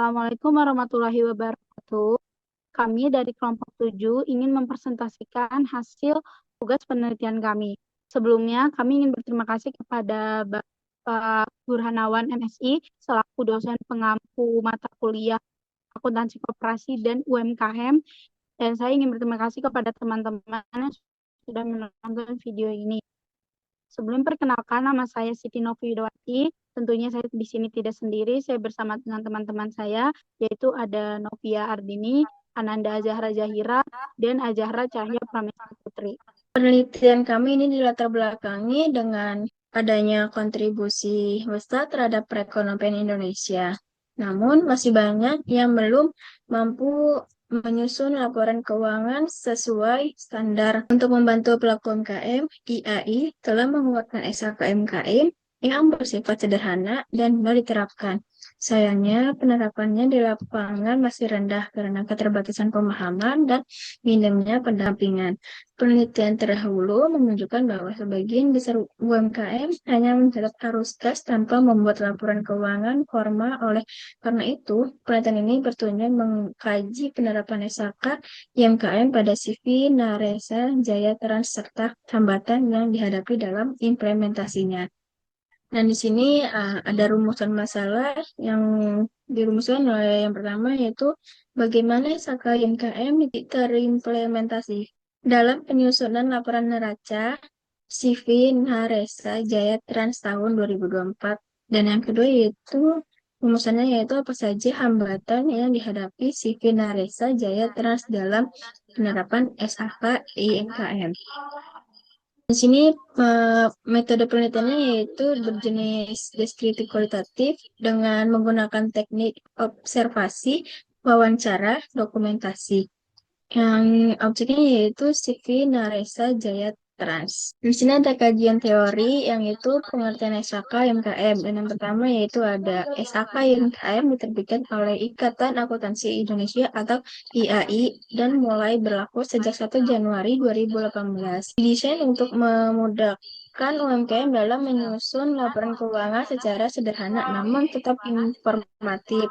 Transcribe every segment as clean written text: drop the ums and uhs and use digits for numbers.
Assalamualaikum warahmatullahi wabarakatuh. Kami dari kelompok 7 ingin mempresentasikan hasil tugas penelitian kami. Sebelumnya, kami ingin berterima kasih kepada Bapak Burhanawan MSI selaku dosen pengampu mata kuliah Akuntansi Koperasi dan UMKM. Dan saya ingin berterima kasih kepada teman-teman yang sudah menonton video ini. Sebelum perkenalkan, nama saya Siti Noviwati. Tentunya saya di sini tidak sendiri, saya bersama dengan teman-teman saya, yaitu ada Novia Ardini, Ananda Zahra Zahira, dan Azahra Cahya Prameswari Putri. Penelitian kami ini dilatar belakangi dengan adanya kontribusi besar terhadap perekonomian Indonesia. Namun, masih banyak yang belum mampu menyusun laporan keuangan sesuai standar. Untuk membantu pelaku UMKM, IAI telah mengeluarkan SHK UMKM yang bersifat sederhana dan mudah diterapkan. Sayangnya, penerapannya di lapangan masih rendah karena keterbatasan pemahaman dan minimnya pendampingan. Penelitian terdahulu menunjukkan bahwa sebagian besar UMKM hanya mencatat arus kas tanpa membuat laporan keuangan formal. Oleh karena itu, penelitian ini bertujuan mengkaji penerapan SHK UMKM pada CV, Naresa, Jaya Trans, serta hambatan yang dihadapi dalam implementasinya. Dan di sini ada rumusan masalah yang dirumuskan oleh yang pertama yaitu bagaimana SHK UMKM terimplementasi dalam penyusunan laporan neraca CV Naresa Jaya Trans tahun 2024. Dan yang kedua yaitu rumusannya yaitu apa saja hambatan yang dihadapi CV Naresa Jaya Trans dalam penerapan SHK UMKM. Di sini metode penelitiannya yaitu berjenis deskriptif kualitatif dengan menggunakan teknik observasi, wawancara, dokumentasi. Yang objeknya yaitu CV Naresa Jaya Trans. Di sini ada kajian teori yang itu pengertian SHK UMKM. Dan yang pertama yaitu ada SHK UMKM diterbitkan oleh Ikatan Akuntansi Indonesia atau IAI dan mulai berlaku sejak 1 Januari 2018. Didesain untuk memudahkan UMKM dalam menyusun laporan keuangan secara sederhana namun tetap informatif.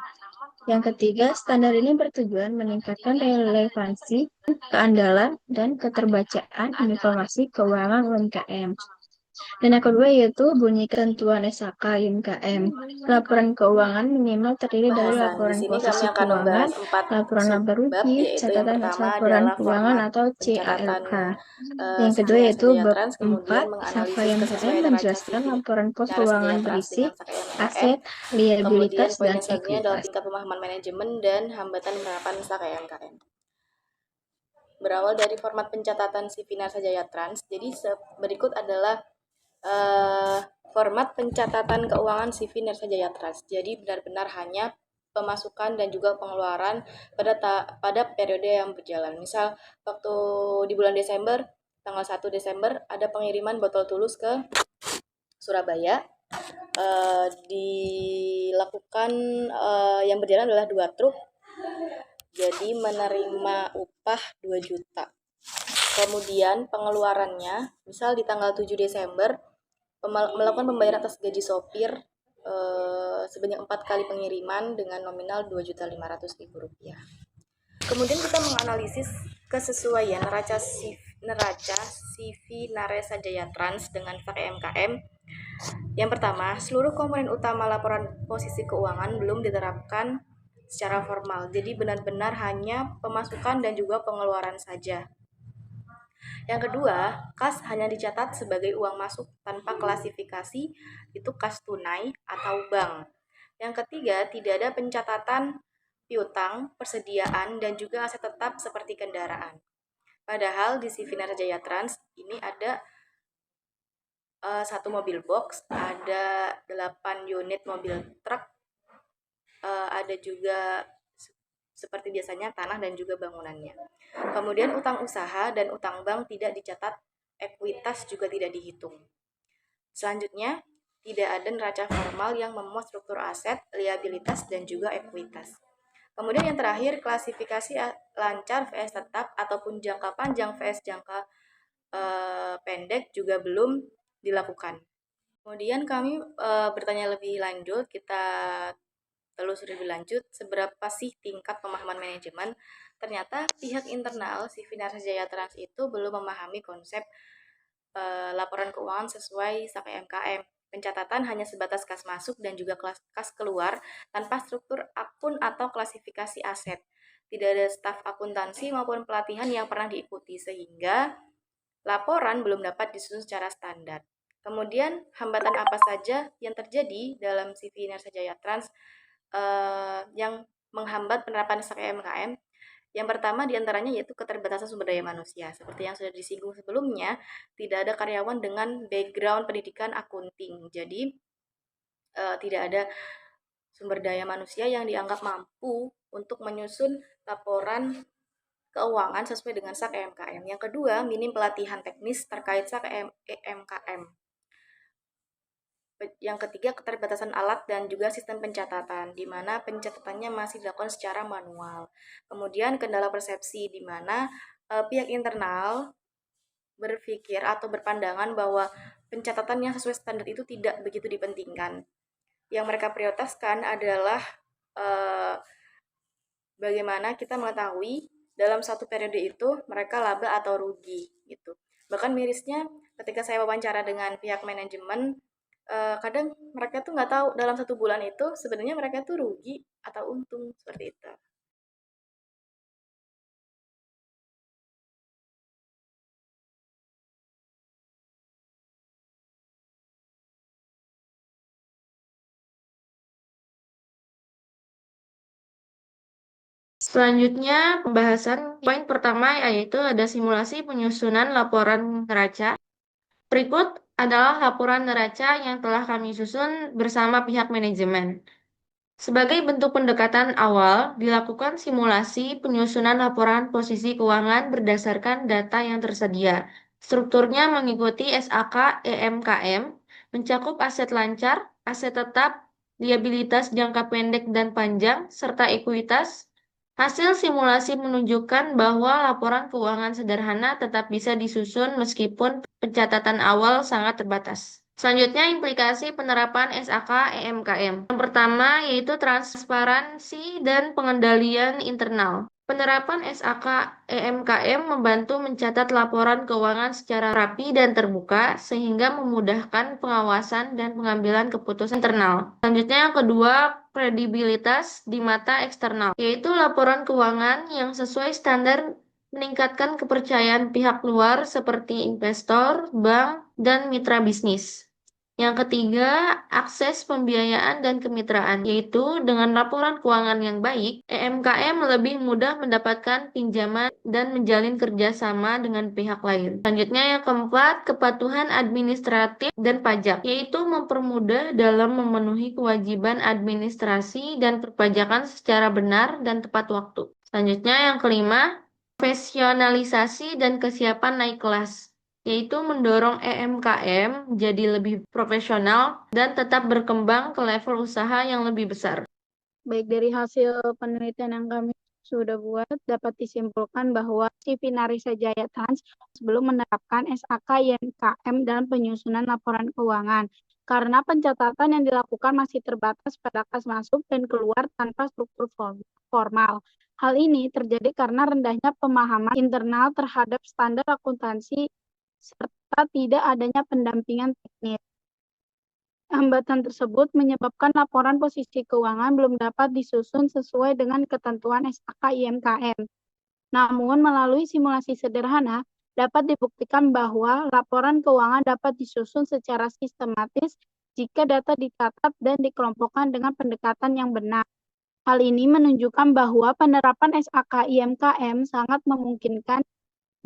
Yang ketiga, standar ini bertujuan meningkatkan relevansi, keandalan, dan keterbacaan informasi keuangan UMKM. Dan yang kedua yaitu bunyi ketentuan SHK UMKM. Laporan keuangan minimal terdiri dari Bahasan. Di laporan sini kami posisi akan keuangan, membahas 4 laporan laba subbab, rugi, yaitu yang catatan pertama laporan adalah keuangan format atau pencatatan CALK. Yang kedua CV yaitu Jaya bab Trans, 4, kemudian SHK menganalisis UMKM kesesuaian neraca menjelaskan CV laporan pos Naresa keuangan Jaya Trans berisi dengan SKMKM. aset, Kemudian liabilitas, poin dan yang selanjutnya adalah ekuitas. tingkat pemahaman manajemen dan hambatan penerapan SKMKM. Berawal dari format pencatatan CV Naresa Jaya Trans, jadi berikut adalah format pencatatan keuangan CV Naresa Jaya Trans. Jadi benar-benar hanya pemasukan dan juga pengeluaran pada periode yang berjalan. Misal waktu di bulan Desember, tanggal 1 Desember ada pengiriman botol Tulus ke Surabaya. Dilakukan yang berjalan adalah 2 truk. Jadi menerima upah 2 juta. Kemudian pengeluarannya, misal di tanggal 7 Desember melakukan pembayaran atas gaji sopir sebanyak 4 kali pengiriman dengan nominal Rp2.500.000. Kemudian kita menganalisis kesesuaian neraca CV Naresa Jaya Trans dengan VKMKM. Yang pertama, seluruh komponen utama laporan posisi keuangan belum diterapkan secara formal. Jadi benar-benar hanya pemasukan dan juga pengeluaran saja. Yang kedua, kas hanya dicatat sebagai uang masuk tanpa klasifikasi, itu kas tunai atau bank. Yang ketiga, tidak ada pencatatan piutang, persediaan, dan juga aset tetap seperti kendaraan. Padahal di CV Naresa Jaya Trans ini ada 1 mobil box, ada 8 unit mobil truk, ada juga seperti biasanya tanah dan juga bangunannya. Kemudian utang usaha dan utang bank tidak dicatat, ekuitas juga tidak dihitung. Selanjutnya, tidak ada neraca formal yang memuat struktur aset, liabilitas, dan juga ekuitas. Kemudian yang terakhir, klasifikasi lancar vs tetap ataupun jangka panjang vs jangka pendek juga belum dilakukan. Kemudian kami bertanya lebih lanjut, kita telusuri lebih lanjut seberapa sih tingkat pemahaman manajemen, ternyata pihak internal si Finarsa Jaya Trans itu belum memahami konsep laporan keuangan sesuai SAK MKM. Pencatatan hanya sebatas kas masuk dan juga kas keluar tanpa struktur akun atau klasifikasi aset. Tidak ada staf akuntansi maupun pelatihan yang pernah diikuti sehingga laporan belum dapat disusun secara standar. Kemudian hambatan apa saja yang terjadi dalam CV Finarsa Jaya Trans yang menghambat penerapan SAK MKM? Yang pertama diantaranya yaitu keterbatasan sumber daya manusia. Seperti yang sudah disinggung sebelumnya, tidak ada karyawan dengan background pendidikan akunting. Jadi tidak ada sumber daya manusia yang dianggap mampu untuk menyusun laporan keuangan sesuai dengan SAK EMKM. Yang kedua, minim pelatihan teknis terkait SAK EMKM. Yang ketiga, keterbatasan alat dan juga sistem pencatatan, di mana pencatatannya masih dilakukan secara manual. Kemudian kendala persepsi, di mana pihak internal berpikir atau berpandangan bahwa pencatatan yang sesuai standar itu tidak begitu dipentingkan. Yang mereka prioritaskan adalah bagaimana kita mengetahui dalam satu periode itu mereka laba atau rugi gitu. Bahkan mirisnya ketika saya wawancara dengan pihak manajemen, kadang mereka tuh nggak tahu dalam 1 bulan itu sebenarnya mereka tuh rugi atau untung, seperti itu. Selanjutnya, pembahasan poin pertama yaitu ada simulasi penyusunan laporan neraca. Berikut adalah laporan neraca yang telah kami susun bersama pihak manajemen. Sebagai bentuk pendekatan awal, dilakukan simulasi penyusunan laporan posisi keuangan berdasarkan data yang tersedia. Strukturnya mengikuti SAK EMKM, mencakup aset lancar, aset tetap, liabilitas jangka pendek dan panjang, serta ekuitas. Hasil simulasi menunjukkan bahwa laporan keuangan sederhana tetap bisa disusun meskipun pencatatan awal sangat terbatas. Selanjutnya, implikasi penerapan SAK EMKM. Yang pertama yaitu transparansi dan pengendalian internal. Penerapan SAK EMKM membantu mencatat laporan keuangan secara rapi dan terbuka sehingga memudahkan pengawasan dan pengambilan keputusan internal. Selanjutnya yang kedua, kredibilitas di mata eksternal, yaitu laporan keuangan yang sesuai standar meningkatkan kepercayaan pihak luar seperti investor, bank, dan mitra bisnis. Yang ketiga, akses pembiayaan dan kemitraan, yaitu dengan laporan keuangan yang baik, EMKM lebih mudah mendapatkan pinjaman dan menjalin kerjasama dengan pihak lain. Selanjutnya yang keempat, kepatuhan administratif dan pajak, yaitu mempermudah dalam memenuhi kewajiban administrasi dan perpajakan secara benar dan tepat waktu. Selanjutnya yang kelima, profesionalisasi dan kesiapan naik kelas, yaitu mendorong EMKM jadi lebih profesional dan tetap berkembang ke level usaha yang lebih besar. Baik, dari hasil penelitian yang kami sudah buat, dapat disimpulkan bahwa si Finarsa Jaya Trans sebelum menerapkan SAK YMKM dalam penyusunan laporan keuangan, karena pencatatan yang dilakukan masih terbatas pada kas masuk dan keluar tanpa struktur formal. Hal ini terjadi karena rendahnya pemahaman internal terhadap standar akuntansi serta tidak adanya pendampingan teknis. Hambatan tersebut menyebabkan laporan posisi keuangan belum dapat disusun sesuai dengan ketentuan SAK IMKM. Namun, melalui simulasi sederhana, dapat dibuktikan bahwa laporan keuangan dapat disusun secara sistematis jika data dicatat dan dikelompokkan dengan pendekatan yang benar. Hal ini menunjukkan bahwa penerapan SAK IMKM sangat memungkinkan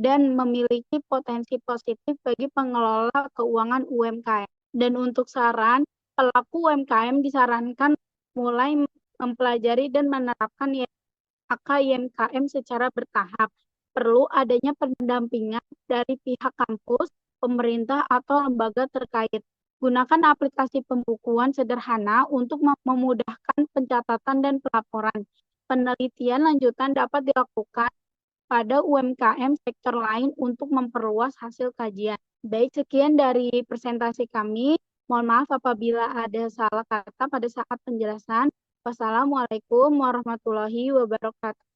dan memiliki potensi positif bagi pengelola keuangan UMKM. Dan untuk saran, pelaku UMKM disarankan mulai mempelajari dan menerapkan SAK IMKM secara bertahap. Perlu adanya pendampingan dari pihak kampus, pemerintah, atau lembaga terkait. Gunakan aplikasi pembukuan sederhana untuk memudahkan pencatatan dan pelaporan. Penelitian lanjutan dapat dilakukan pada UMKM sektor lain untuk memperluas hasil kajian. Baik, sekian dari presentasi kami. Mohon maaf apabila ada salah kata pada saat penjelasan. Wassalamualaikum warahmatullahi wabarakatuh.